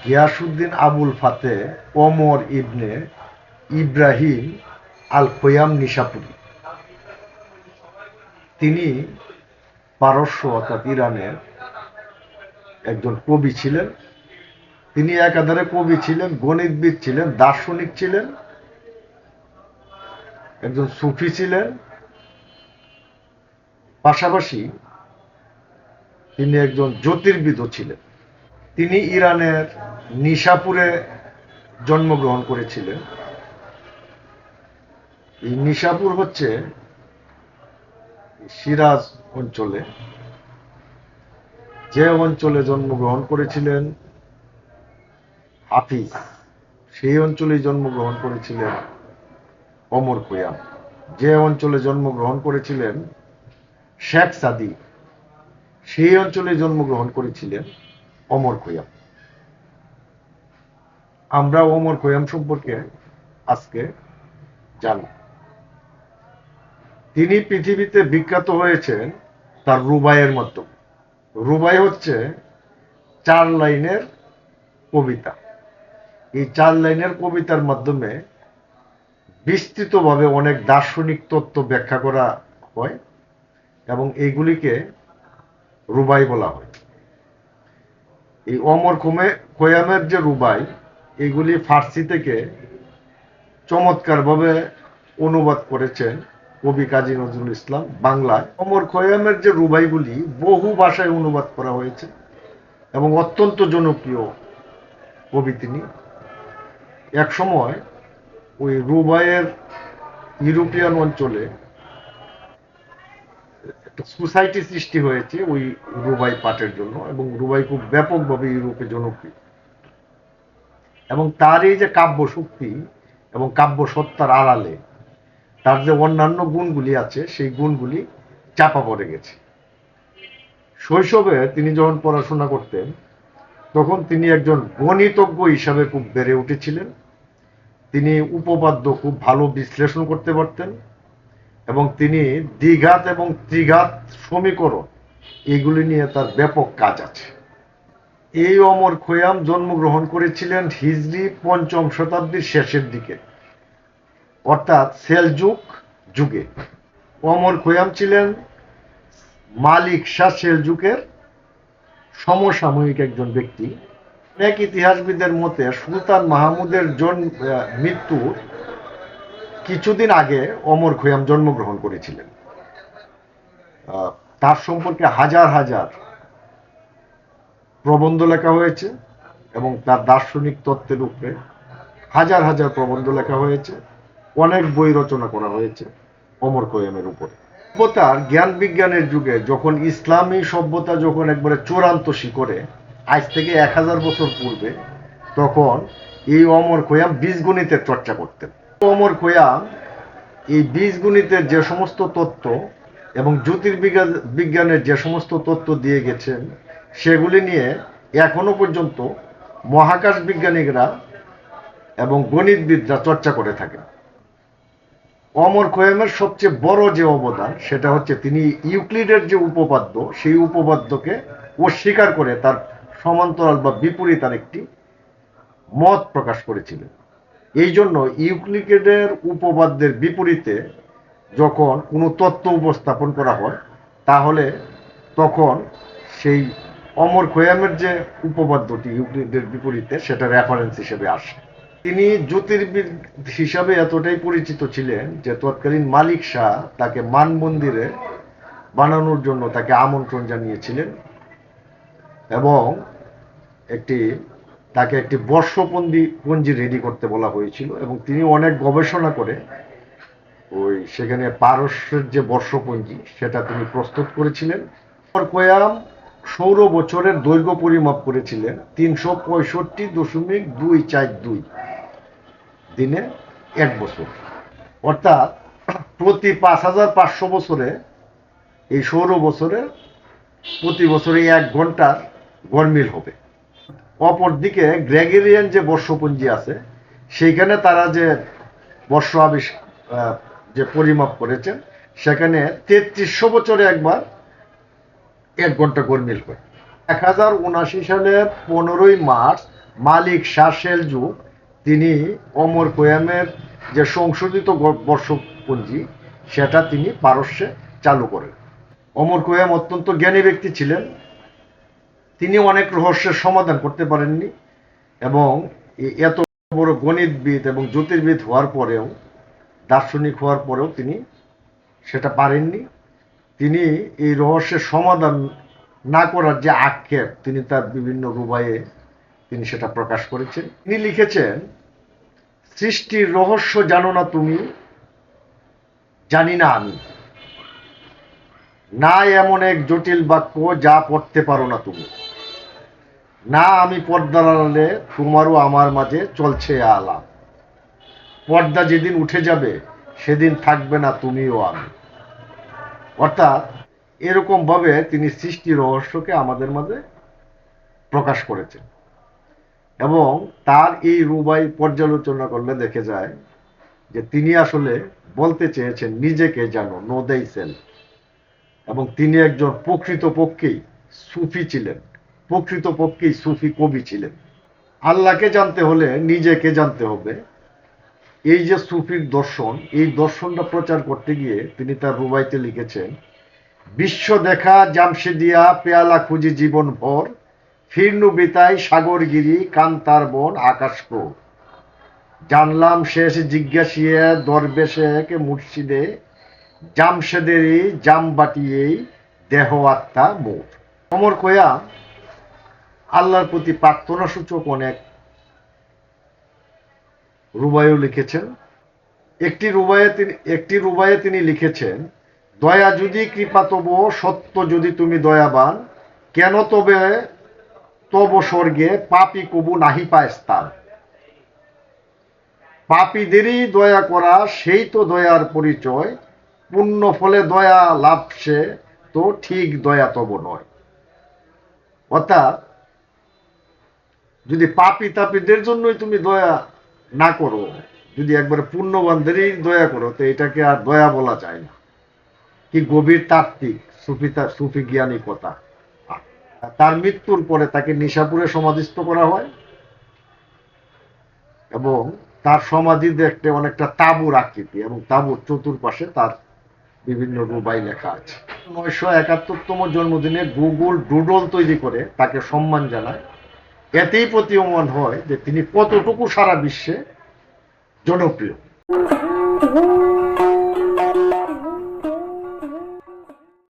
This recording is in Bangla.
গিয়াসউদ্দিন আবুল ফাতে ওমর ইবনে ইব্রাহিম আল খৈয়াম নিশাপুরি। তিনি পারস্য অর্থাৎ ইরানের একজন কবি ছিলেন। তিনি একাধারে কবি ছিলেন, গণিতবিদ ছিলেন, দার্শনিক ছিলেন, একজন সুফি ছিলেন, পাশাপাশি তিনি একজন জ্যোতির্বিদও ছিলেন। তিনি ইরানের নিশাপুরে জন্মগ্রহণ করেছিলেন। এই নিশাপুর হচ্ছে সিরাজ অঞ্চলে। যে অঞ্চলে জন্মগ্রহণ করেছিলেন হাফিজ, সেই অঞ্চলে জন্মগ্রহণ করেছিলেন ওমর খৈয়াম। যে অঞ্চলে জন্মগ্রহণ করেছিলেন শেখ সাদি, সেই অঞ্চলে জন্মগ্রহণ করেছিলেন ওমর খৈয়াম। আমরা ওমর খৈয়াম সম্পর্কে আজকে জানব। তিনি পৃথিবীতে বিখ্যাত হয়েছেন তার রুবাইয়ের মাধ্যমে। রুবাই হচ্ছে 4 লাইনের কবিতা। এই 4 লাইনের কবিতার মাধ্যমে বিস্তৃতভাবে অনেক দার্শনিক তত্ত্ব ব্যাখ্যা করা হয় এবং এইগুলিকে রুবাই বলা হয়। এই ওমর খৈয়ামের যে রুবাই, এগুলি ফার্সি থেকে চমৎকারভাবে অনুবাদ করেছেন কবি কাজী নজরুল ইসলাম বাংলায়। ওমর খৈয়ামের যে রুবাইগুলি বহু ভাষায় অনুবাদ করা হয়েছে এবং অত্যন্ত জনপ্রিয় কবি তিনি। এক সময় ওই রুবাইয়ের ইউরোপিয়ান অঞ্চলে একটা সোসাইটি সৃষ্টি হয়েছে ওই রুবাই পাঠের জন্য, এবং রুবাই খুব ব্যাপকভাবে ইউরোপে জনপ্রিয়। এবং তার এই যে কাব্য শক্তি এবং কাব্য সত্তার আড়ালে তার যে অন্যান্য গুণগুলি আছে, সেই গুণগুলি চাপা পড়ে গেছে। শৈশবে তিনি যখন পড়াশোনা করতেন, তখন তিনি একজন গণিতজ্ঞ হিসাবে খুব বেড়ে উঠেছিলেন। তিনি উপপাদ্য খুব ভালো বিশ্লেষণ করতে পারতেন এবং তিনি দ্বিঘাত এবং ত্রিঘাত সমীকরণ এগুলি নিয়ে তার ব্যাপক কাজ আছে। এই ওমর খৈয়াম জন্মগ্রহণ করেছিলেন হিজরি 5ম শতাব্দীর শেষের দিকে, অর্থাৎ সেলজুক যুগে। ওমর খৈয়াম ছিলেন মালিক শাহ সেলজুকের সমসাময়িক একজন ব্যক্তি। অনেক ইতিহাসবিদের মতে সুলতান মাহমুদের মৃত্যুর কিছুদিন আগে ওমর খৈয়াম জন্মগ্রহণ করেছিলেন। তার সম্পর্কে হাজার হাজার প্রবন্ধ লেখা হয়েছে এবং তার দার্শনিক তত্ত্বের উপরে হাজার হাজার প্রবন্ধ লেখা হয়েছে। অনেক বই রচনা করা হয়েছে ওমর খৈয়ামের উপরে। সভ্যতার জ্ঞান বিজ্ঞানের যুগে যখন ইসলামী সভ্যতা যখন একবারে চূড়ান্ত শিখরে, আজ থেকে 1000 বছর পূর্বে, তখন এই ওমর খৈয়াম বীজগণিতের চর্চা করতেন। ওমর খৈয়াম এই বীজগণিতের যে সমস্ত তত্ত্ব এবং জ্যোতির্বিজ্ঞানের যে সমস্ত তত্ত্ব দিয়ে গেছেন, সেগুলি নিয়ে এখনো পর্যন্ত মহাকাশ বিজ্ঞানীরা এবং গণিতবিদরা চর্চা করে থাকেন। ওমর খৈয়ামের সবচেয়ে বড় যে অবদান, সেটা হচ্ছে তিনি ইউক্লিডের যে উপপাদ্য, সেই উপপাদ্যকে অস্বীকার করে তার সমান্তরাল বা বিপরীত আরেকটি মত প্রকাশ করেছিলেন। এই জন্য ইউক্লিডের উপপাদ্যের বিপরীতে যখন কোনো তত্ত্ব উপস্থাপন করা হয়, তাহলে তখন সেই ওমর খৈয়ামের যে উপপাদ্যটি ইউক্লিডের বিপরীতে, সেটা রেফারেন্স হিসেবে আসে। তিনি জ্যোতির্বিদ হিসাবে এতটাই পরিচিত ছিলেন যে তৎকালীন মালিক শাহ তাকে মান মন্দিরে বানানোর জন্য তাকে আমন্ত্রণ জানিয়েছিলেন এবং তাকে একটি বর্ষপঞ্জি রেডি করতে বলা হয়েছিল, এবং তিনি অনেক গবেষণা করে সেখানে পারস্যের যে বর্ষপঞ্জি সেটা তিনি প্রস্তুত করেছিলেন। খৈয়াম সৌর বছরের দৈর্ঘ্য পরিমাপ করেছিলেন 365.242 দিনে 1 বছর, অর্থাৎ প্রতি 5500 বছরে এই সৌর বছরে প্রতি বছরে 1 ঘন্টার গরমিল হবে। অপরদিকে গ্রেগরিয়ান যে বর্ষপঞ্জি আছে, সেইখানে তারা যে বর্ষ যে পরিমাপ করেছেন, সেখানে 3300 বছরে একবার 1 ঘন্টা গরমিল হয়। 1079 সালের 15ই মার্চ মালিক শাহ সেলজুক তিনি ওমর খৈয়ামের যে সংশোধিত বর্ষপঞ্জি সেটা তিনি পারস্যে চালু করেন। ওমর খৈয়াম অত্যন্ত জ্ঞানী ব্যক্তি ছিলেন, তিনি অনেক রহস্যের সমাধান করতে পারেননি এবং এত বড় গণিতবিদ এবং জ্যোতির্বিদ হওয়ার পরেও, দার্শনিক হওয়ার পরেও তিনি সেটা পারেননি। তিনি এই রহস্যের সমাধান না করার যে আক্ষেপ, তিনি তার বিভিন্ন রুবাইয়ে তিনি সেটা প্রকাশ করেছেন। তিনি লিখেছেন, সৃষ্টির রহস্য জানো না তুমি, জানি না আমি, না এমন এক জটিল বাক্য যা পড়তে পারো না তুমি, না আমি পর্দার আড়ালে তোমারও আমার মাঝে চলছে আলাপ, পর্দা যেদিন উঠে যাবে সেদিন থাকবে না তুমিও আমি। অর্থাৎ এরকম ভাবে তিনি সৃষ্টি রহস্যকে আমাদের মাঝে প্রকাশ করেছেন এবং তার এই রুবাই পর্যালোচনা করলে দেখে যায় যে তিনি আসলে বলতে চেয়েছেন নিজেকে জানো, নো দেই সেলফ। এবং তিনি একজন প্রকৃতপক্ষেই সুফি ছিলেন, প্রকৃতপক্ষেই সুফি কবি ছিলেন। আল্লাহকে জানতে হলে নিজেকে জানতে হবে। এই যে সুফির দর্শন, এই দর্শনটা প্রচার করতে গিয়ে তিনি তার রুবাইতে লিখেছেন, বিশ্ব দেখা জামশেদিয়া পেয়ালা খুঁজি জীবন ভর, ফিরনু বিতাই সাগরগিরি কান্তার বন আকাশ প্রোর, জানলাম শেষ জিজ্ঞাসিয়ে দরবেশে এক মুর্শিদে, জামশেদেরই জাম বাটিয়েই দেহ আত্মা মোর। ওমর খৈয়াম আল্লাহর প্রতি প্রার্থনা সূচক অনেক রুবাইও লিখেছেন। একটি রুবাইয়ে তিনি লিখেছেন, দয়া যদি কৃপা তব সত্য যদি তুমি দয়াবান, কেন তবে তব স্বর্গে পাপী কবু নাহি পায় স্থান, পাপীদেরই দয়া করা সেই তো দয়ার পরিচয়, পুণ্য ফলে দয়া লাভ সে তো ঠিক দয়া তব নয়। অর্থাৎ যদি পাপী তাপীদের জন্যই তুমি দয়া না করো, যদি একবারে পুণ্যবানদেরই দয়া করো, তো এটাকে আর দয়া বলা যায় না। কি গভীর তাত্ত্বিক সুফি জ্ঞানী কথা। তার মৃত্যুর পরে তাকে নিশাপুরে সমাধিস্থ করা হয় এবং তার সমাধি দেখতে অনেকটা তাঁবুর আকৃতি এবং তাঁবুর চতুর্পাশে তার বিভিন্ন রুবাই লেখা আছে। 971তম জন্মদিনে গুগল ডুডল তৈরি করে তাকে সম্মান জানায়। এতেই প্রতীয়মান হয় যে তিনি কতটুকু সারা বিশ্বে জনপ্রিয়।